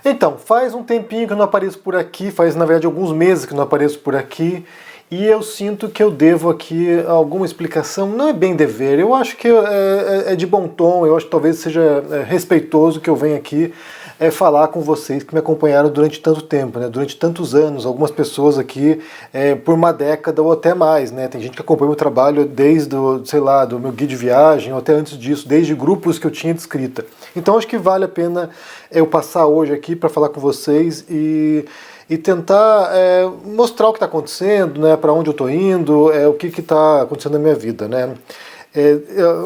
Então, faz um tempinho que eu não apareço por aqui, faz na verdade alguns meses que eu não apareço por aqui, e eu sinto que eu devo aqui alguma explicação. Não é bem dever, eu acho que é de bom tom, eu acho que talvez seja respeitoso que eu venha aqui falar com vocês que me acompanharam durante tanto tempo, né? Durante tantos anos, algumas pessoas aqui por uma década ou até mais, né? Tem gente que acompanha o meu trabalho desde, sei lá, do meu guia de viagem ou até antes disso, desde grupos que eu tinha de escrita. Então acho que vale a pena eu passar hoje aqui para falar com vocês e tentar mostrar o que está acontecendo, né? Para onde eu estou indo, o que está acontecendo na minha vida, né?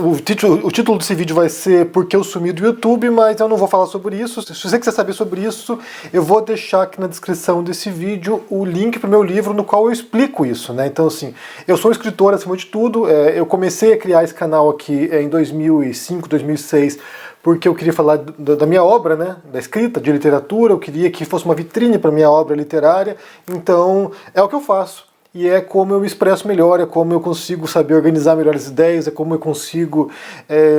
O título desse vídeo vai ser Porque eu sumi do YouTube, mas eu não vou falar sobre isso. Se você quiser saber sobre isso, eu vou deixar aqui na descrição desse vídeo o link para o meu livro no qual eu explico isso, né? Então assim, eu sou um escritor acima de tudo, eu comecei a criar esse canal aqui em 2005, 2006, porque eu queria falar da minha obra, né? Da escrita, de literatura, eu queria que fosse uma vitrine para a minha obra literária, então é o que eu faço. E é como eu me expresso melhor, é como eu consigo saber organizar melhores ideias, é como eu consigo,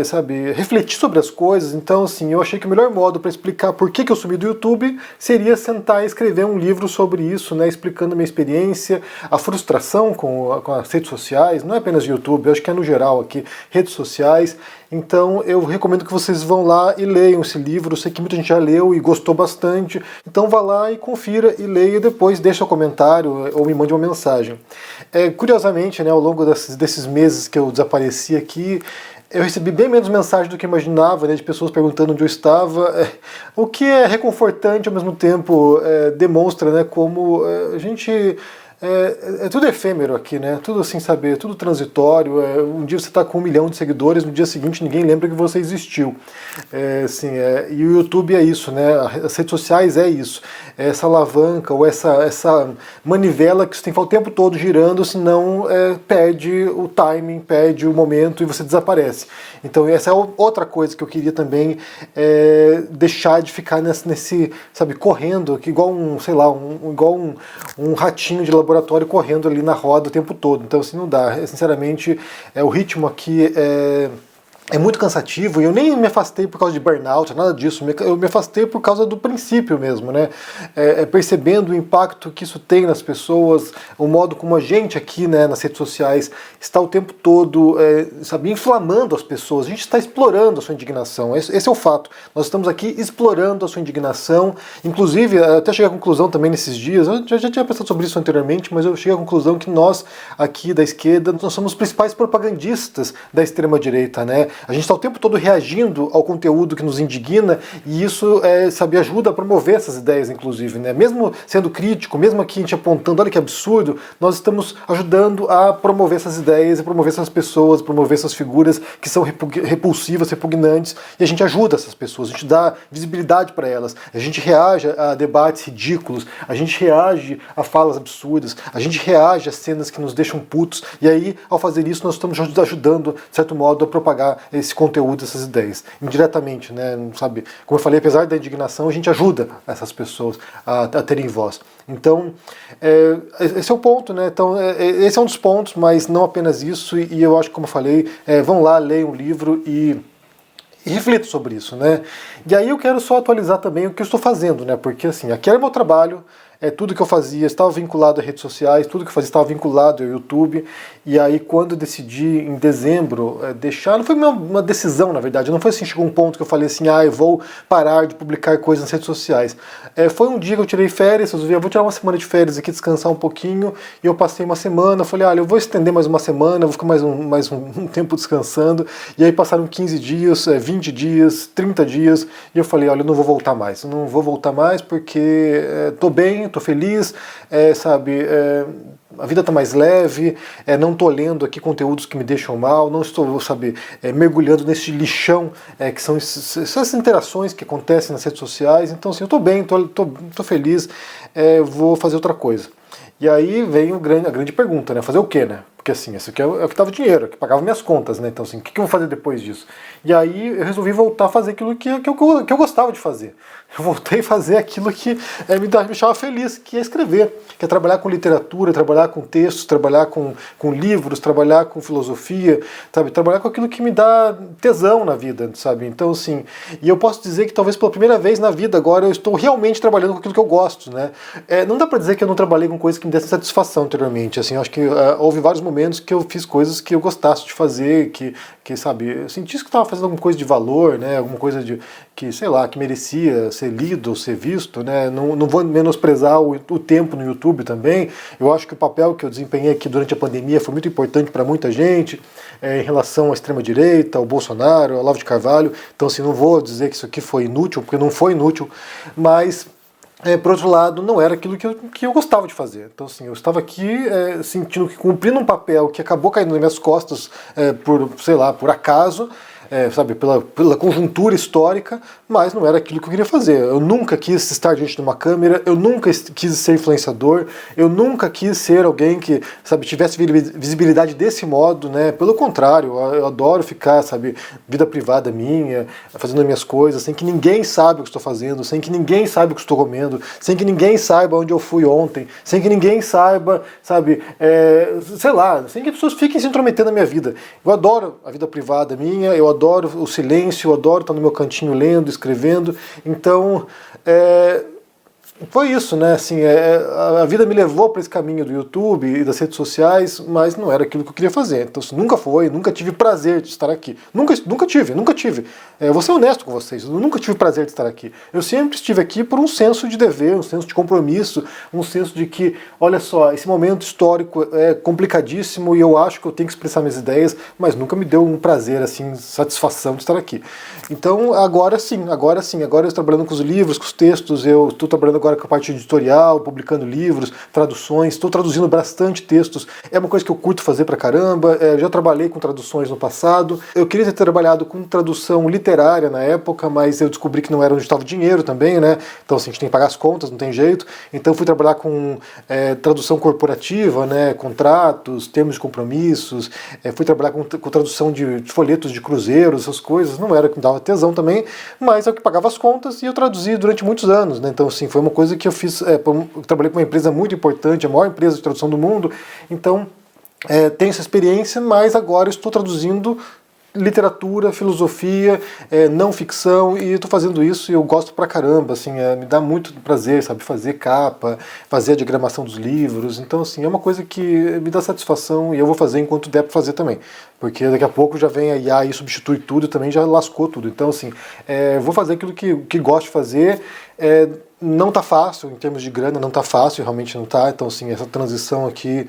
sabe, refletir sobre as coisas. Então, assim, eu achei que o melhor modo para explicar por que eu sumi do YouTube seria sentar e escrever um livro sobre isso, né, explicando a minha experiência, a frustração com as redes sociais, não é apenas YouTube, eu acho que é no geral aqui, redes sociais. Então eu recomendo que vocês vão lá e leiam esse livro. Eu sei que muita gente já leu e gostou bastante. Então vá lá e confira e leia e depois deixa um comentário ou me mande uma mensagem. Curiosamente, né, ao longo desses meses que eu desapareci aqui, eu recebi bem menos mensagem do que imaginava, né, de pessoas perguntando onde eu estava, o que é reconfortante ao mesmo tempo, demonstra, né, como a gente... tudo efêmero aqui, né? Tudo assim, saber, tudo transitório. Um dia você está com 1 milhão de seguidores, no dia seguinte ninguém lembra que você existiu. E o YouTube é isso, né? As redes sociais é isso. Essa alavanca ou essa manivela que você tem que ficar o tempo todo girando, senão perde o timing, perde o momento e você desaparece. Então essa é outra coisa que eu queria também deixar de ficar nesse, sabe, correndo, que igual um ratinho de laboratório correndo ali na roda o tempo todo. Então assim não dá. Sinceramente, o ritmo aqui é muito cansativo, e eu nem me afastei por causa de burnout, nada disso, eu me afastei por causa do princípio mesmo, né? Percebendo o impacto que isso tem nas pessoas, o modo como a gente aqui, né, nas redes sociais está o tempo todo, sabe, inflamando as pessoas. A gente está explorando a sua indignação, esse é o fato. Nós estamos aqui explorando a sua indignação, inclusive, até cheguei à conclusão também nesses dias, eu já tinha pensado sobre isso anteriormente, mas eu cheguei à conclusão que nós, aqui da esquerda, nós somos os principais propagandistas da extrema-direita, né? A gente está o tempo todo reagindo ao conteúdo que nos indigna, e isso, sabe, ajuda a promover essas ideias, inclusive, né? Mesmo sendo crítico, mesmo aqui a gente apontando, olha que absurdo, nós estamos ajudando a promover essas ideias, a promover essas pessoas, a promover essas figuras que são repulsivas, repugnantes, e a gente ajuda essas pessoas, a gente dá visibilidade para elas, a gente reage a debates ridículos, a gente reage a falas absurdas, a gente reage a cenas que nos deixam putos, e aí, ao fazer isso, nós estamos ajudando, de certo modo, a propagar esse conteúdo, essas ideias, indiretamente, né, sabe? Como eu falei, apesar da indignação, a gente ajuda essas pessoas a terem voz. Então, esse é o ponto, né? Então, esse é um dos pontos, mas não apenas isso, e eu acho que, como eu falei, vão lá, leiam o livro e reflitam sobre isso, né? E aí eu quero só atualizar também o que eu estou fazendo, né? Porque, assim, aqui era o meu trabalho, tudo que eu fazia estava vinculado a redes sociais, tudo que eu fazia estava vinculado ao YouTube, e aí quando eu decidi em dezembro deixar, não foi uma decisão na verdade, não foi assim, chegou um ponto que eu falei assim, eu vou parar de publicar coisas nas redes sociais. Foi um dia que eu tirei férias, eu vou tirar uma semana de férias aqui, descansar um pouquinho, e eu passei uma semana, falei, olha, eu vou estender mais uma semana, vou ficar mais um tempo descansando, e aí passaram 15 dias, 20 dias, 30 dias, e eu falei, olha, eu não vou voltar mais porque tô bem, tô feliz, sabe, a vida tá mais leve, não tô lendo aqui conteúdos que me deixam mal, não estou, sabe, mergulhando nesse lixão que são essas interações que acontecem nas redes sociais. Então assim, eu tô bem, tô feliz, vou fazer outra coisa. E aí vem a grande pergunta, né, fazer o quê, né? porque assim, isso aqui é o que dava dinheiro, é o que pagava minhas contas, né? Então assim, o que eu vou fazer depois disso? E aí eu resolvi voltar a fazer aquilo que eu gostava de fazer. Eu voltei a fazer aquilo que me deixava feliz, que é escrever, que é trabalhar com literatura, trabalhar com textos, trabalhar com livros, trabalhar com filosofia, sabe? Trabalhar com aquilo que me dá tesão na vida, sabe? Então assim, e eu posso dizer que talvez pela primeira vez na vida agora eu estou realmente trabalhando com aquilo que eu gosto, né? Não dá pra dizer que eu não trabalhei com coisas que me dessem satisfação anteriormente, assim, eu acho que houve vários momentos que eu fiz coisas que eu gostasse de fazer, que sabe, eu sentisse que estava fazendo alguma coisa de valor, né? Alguma coisa que, sei lá, que merecia ser lido, ser visto, né? Não vou menosprezar o tempo no YouTube também. Eu acho que o papel que eu desempenhei aqui durante a pandemia foi muito importante para muita gente, em relação à extrema-direita, ao Bolsonaro, ao Olavo de Carvalho. Então, assim, não vou dizer que isso aqui foi inútil, porque não foi inútil, mas por outro lado, não era aquilo que eu gostava de fazer. Então, assim, eu estava aqui sentindo que cumprindo um papel que acabou caindo nas minhas costas por, sei lá, por acaso, sabe, pela conjuntura histórica, mas não era aquilo que eu queria fazer. Eu nunca quis estar diante de uma câmera, eu nunca quis ser influenciador, eu nunca quis ser alguém que, sabe, tivesse visibilidade desse modo, né? Pelo contrário, eu adoro ficar, sabe, vida privada minha, fazendo as minhas coisas, sem que ninguém saiba o que estou fazendo, sem que ninguém saiba o que estou comendo, sem que ninguém saiba onde eu fui ontem, sem que ninguém saiba, sabe, sei lá, sem que as pessoas fiquem se intrometendo na minha vida. Eu adoro a vida privada minha, eu adoro o silêncio, eu adoro estar no meu cantinho lendo, escrevendo. Então, foi isso, né? Assim, a vida me levou para esse caminho do YouTube e das redes sociais, mas não era aquilo que eu queria fazer. Então, nunca tive prazer de estar aqui. Nunca tive. Vou ser honesto com vocês, eu nunca tive prazer de estar aqui. Eu sempre estive aqui por um senso de dever, um senso de compromisso, um senso de que, olha só, esse momento histórico é complicadíssimo e eu acho que eu tenho que expressar minhas ideias, mas nunca me deu um prazer, assim, satisfação de estar aqui. Então, agora sim, agora eu estou trabalhando com os livros, com os textos, eu estou trabalhando agora com a parte editorial, publicando livros, traduções, estou traduzindo bastante textos, é uma coisa que eu curto fazer pra caramba, já trabalhei com traduções no passado, eu queria ter trabalhado com tradução literária na época, mas eu descobri que não era onde estava o dinheiro também, né? Então assim, a gente tem que pagar as contas, não tem jeito, então fui trabalhar com tradução corporativa, né? Contratos, termos de compromissos, fui trabalhar com tradução de folhetos de cruzeiros, essas coisas, não era o que me dava tesão também, mas é o que pagava as contas e eu traduzi durante muitos anos, né? Então assim, foi uma coisa que eu fiz, eu trabalhei com uma empresa muito importante, a maior empresa de tradução do mundo, então tenho essa experiência, mas agora estou traduzindo literatura, filosofia, não ficção, e eu tô fazendo isso e eu gosto pra caramba, assim, me dá muito prazer, sabe, fazer capa, fazer a diagramação dos livros, então assim, é uma coisa que me dá satisfação e eu vou fazer enquanto der pra fazer também, porque daqui a pouco já vem a IA e substitui tudo e também já lascou tudo, então assim, vou fazer aquilo que gosto de fazer, não tá fácil, em termos de grana, não tá fácil, realmente não tá, então assim, essa transição aqui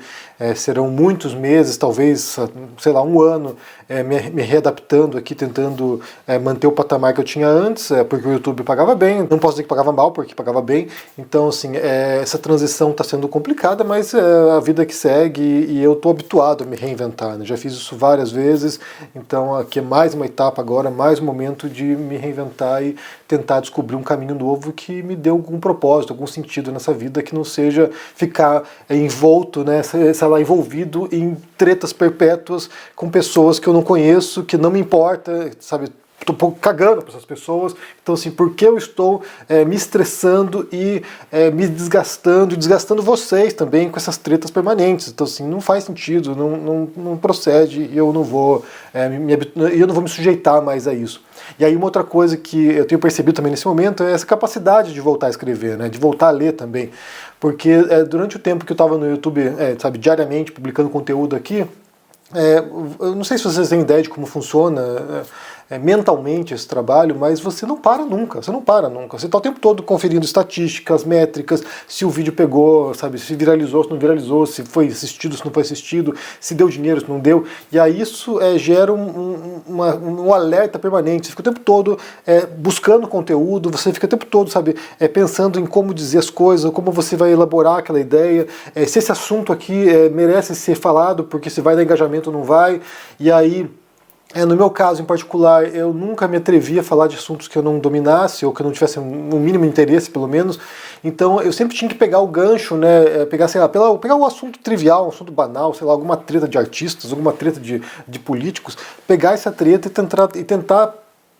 serão muitos meses, talvez, sei lá, um ano, me readaptando aqui, tentando manter o patamar que eu tinha antes, porque o YouTube pagava bem, não posso dizer que pagava mal, porque pagava bem, então assim, essa transição tá sendo complicada, mas a vida que segue e eu tô habituado a me reinventar, né? Já fiz isso várias vezes, então aqui é mais uma etapa agora, mais um momento de me reinventar e tentar descobrir um caminho novo que me dê algum propósito, algum sentido nessa vida, que não seja ficar envolto, né, sei lá, envolvido em tretas perpétuas com pessoas que eu não conheço, que não me importa, sabe? Estou um pouco cagando para essas pessoas, então assim, por que eu estou me estressando e me desgastando, e desgastando vocês também com essas tretas permanentes? Então assim, não faz sentido, não procede, e eu não vou me sujeitar mais a isso. E aí uma outra coisa que eu tenho percebido também nesse momento é essa capacidade de voltar a escrever, né, de voltar a ler também, porque durante o tempo que eu estava no YouTube, sabe, diariamente publicando conteúdo aqui, eu não sei se vocês têm ideia de como funciona mentalmente esse trabalho, mas você não para nunca, você está o tempo todo conferindo estatísticas, métricas, se o vídeo pegou, sabe, se viralizou, se não viralizou, se foi assistido, se não foi assistido, se deu dinheiro, se não deu, e aí isso gera um alerta permanente, você fica o tempo todo buscando conteúdo, você fica o tempo todo, sabe, pensando em como dizer as coisas, como você vai elaborar aquela ideia, se esse assunto aqui merece ser falado, porque se vai dar engajamento ou não vai, e aí No meu caso em particular, eu nunca me atrevi a falar de assuntos que eu não dominasse ou que eu não tivesse um mínimo interesse, pelo menos. Então eu sempre tinha que pegar o gancho, né? Pegar, sei lá, pegar um assunto trivial, um assunto banal, sei lá, alguma treta de artistas, alguma treta de políticos, pegar essa treta e tentar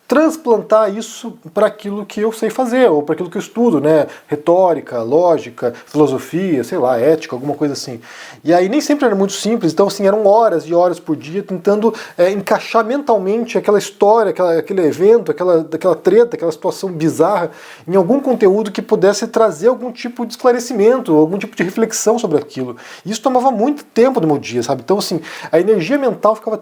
transplantar isso para aquilo que eu sei fazer, ou para aquilo que eu estudo, né? Retórica, lógica, filosofia, sei lá, ética, alguma coisa assim. E aí nem sempre era muito simples, então assim, eram horas e horas por dia tentando encaixar mentalmente aquela história, aquele evento, aquela treta, aquela situação bizarra, em algum conteúdo que pudesse trazer algum tipo de esclarecimento, algum tipo de reflexão sobre aquilo. E isso tomava muito tempo do meu dia, sabe? Então assim, a energia mental ficava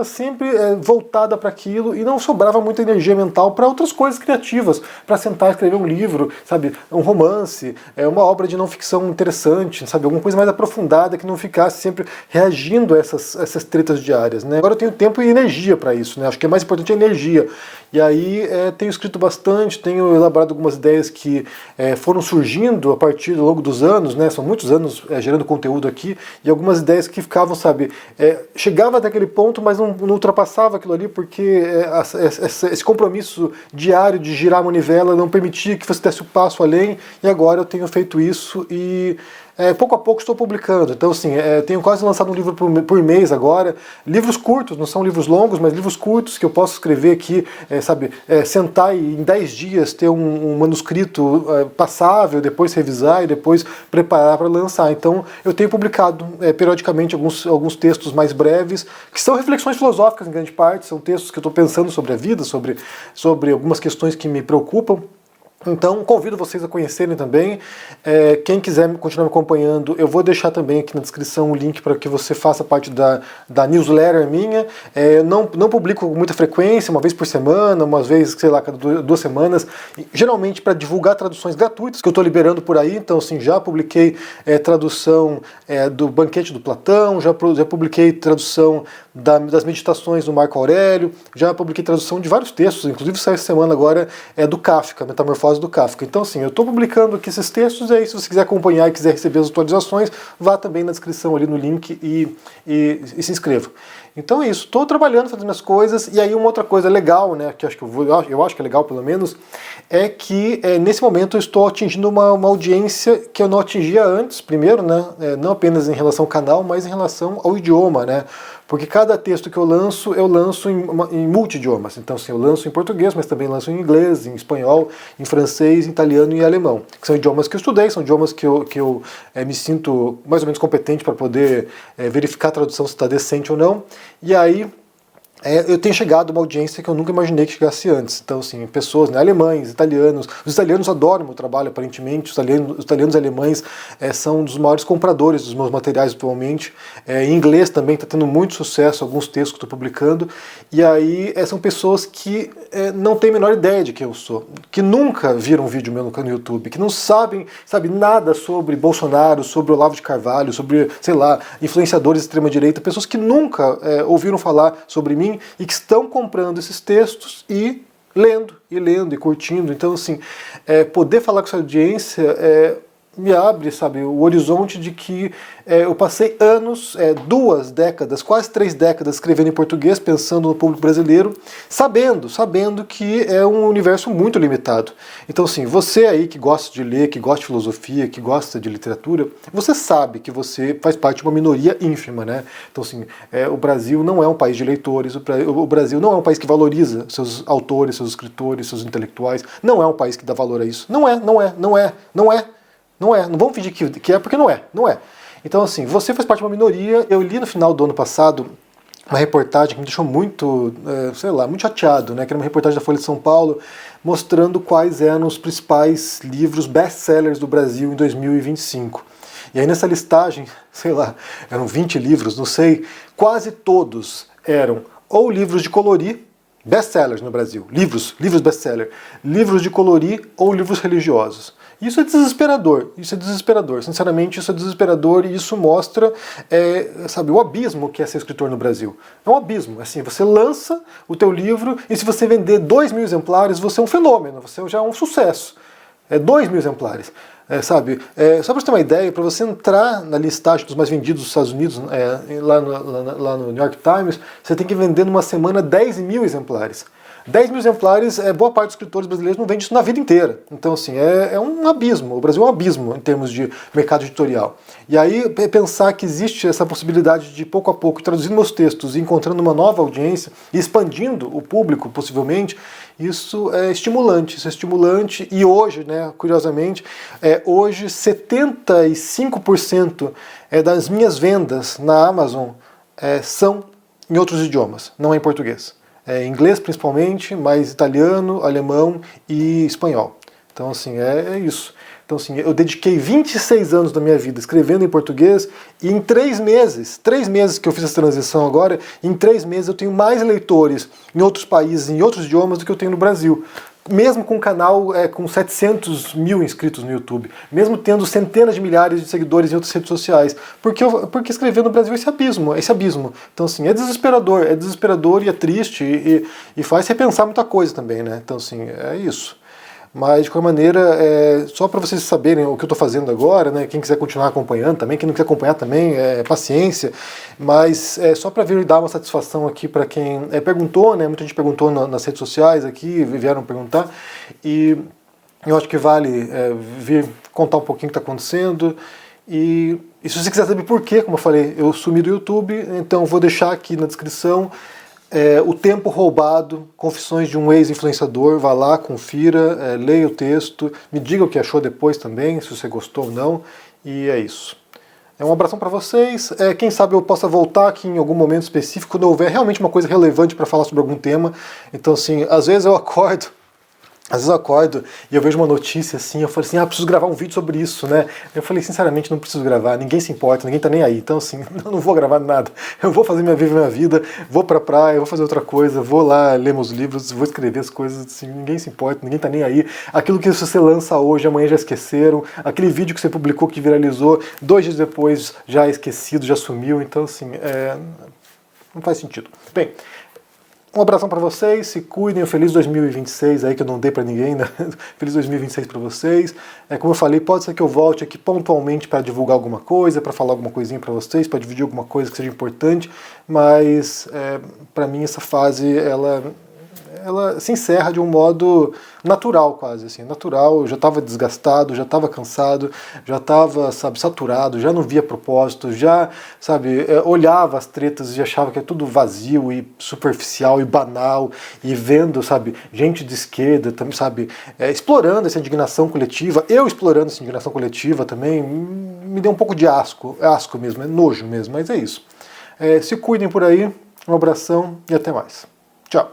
sempre voltada para aquilo, e não sobrava muita energia mental para outras coisas criativas, para sentar e escrever um livro, sabe, um romance, uma obra de não ficção interessante, sabe, alguma coisa mais aprofundada que não ficasse sempre reagindo a essas tretas diárias, né? Agora eu tenho tempo e energia para isso, né? Acho que é mais importante a energia. E aí tenho escrito bastante, tenho elaborado algumas ideias que foram surgindo a partir ao longo dos anos, né? São muitos anos gerando conteúdo aqui, e algumas ideias que ficavam, sabe, chegava até aquele ponto, mas não ultrapassava aquilo ali, porque esse compromisso diário de girar a manivela não permitia que você desse o passo além, e agora eu tenho feito isso e pouco a pouco estou publicando. Então, assim, tenho quase lançado um livro por mês agora. Livros curtos, não são livros longos, mas livros curtos que eu posso escrever aqui, sentar e em 10 dias ter um manuscrito passável, depois revisar e depois preparar para lançar. Então, eu tenho publicado periodicamente alguns textos mais breves, que são reflexões filosóficas em grande parte, são textos que eu estou pensando sobre a vida, sobre algumas questões que me preocupam. Então, convido vocês a conhecerem também. Quem quiser continuar me acompanhando, eu vou deixar também aqui na descrição o link para que você faça parte da newsletter minha. Não publico com muita frequência, uma vez por semana, umas vezes, sei lá, cada 2 semanas, geralmente para divulgar traduções gratuitas que eu estou liberando por aí. Então, assim, já publiquei tradução do Banquete do Platão, já publiquei tradução das meditações do Marco Aurélio, já publiquei tradução de vários textos, inclusive saiu essa semana agora do Kafka, Metamorfose do Kafka. Então, assim, eu estou publicando aqui esses textos, e aí se você quiser acompanhar e quiser receber as atualizações, vá também na descrição ali no link e se inscreva. Então é isso, estou trabalhando, fazendo minhas coisas, e aí uma outra coisa legal, né, que eu acho que é legal pelo menos, é que nesse momento eu estou atingindo uma audiência que eu não atingia antes, primeiro, né, não apenas em relação ao canal, mas em relação ao idioma, né, porque cada texto que eu lanço em multi-idiomas. Então, assim, eu lanço em português, mas também lanço em inglês, em espanhol, em francês, em italiano e em alemão, que são idiomas que eu estudei, são idiomas que eu me sinto mais ou menos competente para poder verificar a tradução se está decente ou não. E aí eu tenho chegado a uma audiência que eu nunca imaginei que chegasse antes. Então, assim, pessoas, né, alemães, italianos. Os italianos adoram o meu trabalho, aparentemente. Os italianos e alemães são um dos maiores compradores dos meus materiais atualmente. Em inglês também está tendo muito sucesso, alguns textos que estou publicando. E aí são pessoas que não têm a menor ideia de quem eu sou, que nunca viram um vídeo meu no YouTube, que não sabem, nada sobre Bolsonaro, sobre Olavo de Carvalho, sobre, sei lá, influenciadores de extrema-direita, pessoas que nunca ouviram falar sobre mim, e que estão comprando esses textos e lendo e curtindo. Então, assim, poder falar com essa audiência me abre, sabe, o horizonte de que eu passei anos, 2 décadas, quase 3 décadas escrevendo em português, pensando no público brasileiro, sabendo que é um universo muito limitado. Então, assim, você aí que gosta de ler, que gosta de filosofia, que gosta de literatura, você sabe que você faz parte de uma minoria ínfima, né? Então, assim, o Brasil não é um país de leitores, o Brasil não é um país que valoriza seus autores, seus escritores, seus intelectuais, não é um país que dá valor a isso. Não é. Não vamos fingir que é, porque não é. Então, assim, você faz parte de uma minoria. Eu li no final do ano passado uma reportagem que me deixou muito, muito chateado, né? Que era uma reportagem da Folha de São Paulo, mostrando quais eram os principais livros best-sellers do Brasil em 2025. E aí nessa listagem, eram 20 livros, não sei, quase todos eram ou livros de colorir, best-sellers no Brasil, livros best-seller, livros de colorir ou livros religiosos. Isso é desesperador, sinceramente isso é desesperador, e isso mostra, o abismo que é ser escritor no Brasil. É um abismo, assim, você lança o teu livro e se você vender 2.000 exemplares, você é um fenômeno, você já é um sucesso. 2.000 exemplares. Só para você ter uma ideia, para você entrar na listagem dos mais vendidos dos Estados Unidos, lá no New York Times, você tem que vender numa semana 10.000 exemplares. 10.000 exemplares, boa parte dos escritores brasileiros não vende isso na vida inteira. Então, assim, é um abismo. O Brasil é um abismo em termos de mercado editorial. E aí, pensar que existe essa possibilidade de, pouco a pouco, traduzindo meus textos e encontrando uma nova audiência, e expandindo o público, possivelmente, isso é estimulante. Isso é estimulante. E hoje, né, curiosamente, hoje 75% das minhas vendas na Amazon são em outros idiomas, não é em português. Inglês principalmente, mas italiano, alemão e espanhol. Então, assim, é isso. Então, assim, eu dediquei 26 anos da minha vida escrevendo em português e em 3 meses que eu fiz essa transição agora, em 3 meses eu tenho mais leitores em outros países, em outros idiomas do que eu tenho no Brasil. Mesmo com um canal com 700.000 inscritos no YouTube, mesmo tendo centenas de milhares de seguidores em outras redes sociais, porque escrever no Brasil é esse abismo. Então, assim, é desesperador e é triste e faz repensar muita coisa também, né? Então, assim, é isso. Mas, de qualquer maneira, só para vocês saberem o que eu estou fazendo agora, né? Quem quiser continuar acompanhando também, quem não quiser acompanhar também, paciência. Mas só para vir dar uma satisfação aqui para quem perguntou, né? Muita gente perguntou nas redes sociais aqui, vieram perguntar. E eu acho que vale vir contar um pouquinho o que está acontecendo. E se você quiser saber por quê, como eu falei, eu sumi do YouTube, então vou deixar aqui na descrição O Tempo Roubado, Confissões de um Ex-Influenciador. Vá lá, confira, leia o texto, me diga o que achou depois também, se você gostou ou não, e é isso. Um abração para vocês, quem sabe eu possa voltar aqui em algum momento específico, quando houver realmente uma coisa relevante para falar sobre algum tema. Então, assim, às vezes eu acordo e eu vejo uma notícia assim, eu falo assim, preciso gravar um vídeo sobre isso, né? Eu falei, sinceramente, não preciso gravar, ninguém se importa, ninguém tá nem aí, então assim, eu não vou gravar nada. Eu vou fazer minha vida, vou pra praia, vou fazer outra coisa, vou lá ler meus livros, vou escrever as coisas, assim, ninguém se importa, ninguém tá nem aí. Aquilo que você lança hoje, amanhã já esqueceram, aquele vídeo que você publicou que viralizou, 2 dias depois já é esquecido, já sumiu, então assim, não faz sentido. Bem, um abração para vocês, se cuidem, um feliz 2026 aí que eu não dei para ninguém, né? Feliz 2026 para vocês. Como eu falei, pode ser que eu volte aqui pontualmente para divulgar alguma coisa, para falar alguma coisinha para vocês, para dividir alguma coisa que seja importante, mas para mim essa fase ela se encerra de um modo natural quase, assim, natural. Eu já estava desgastado, já estava cansado, já estava, saturado, já não via propósito, já, olhava as tretas e achava que é tudo vazio e superficial e banal, e vendo, gente de esquerda também, explorando essa indignação coletiva, eu explorando essa indignação coletiva também, me deu um pouco de asco mesmo, nojo mesmo, mas é isso. Se cuidem por aí, um abração e até mais. Tchau.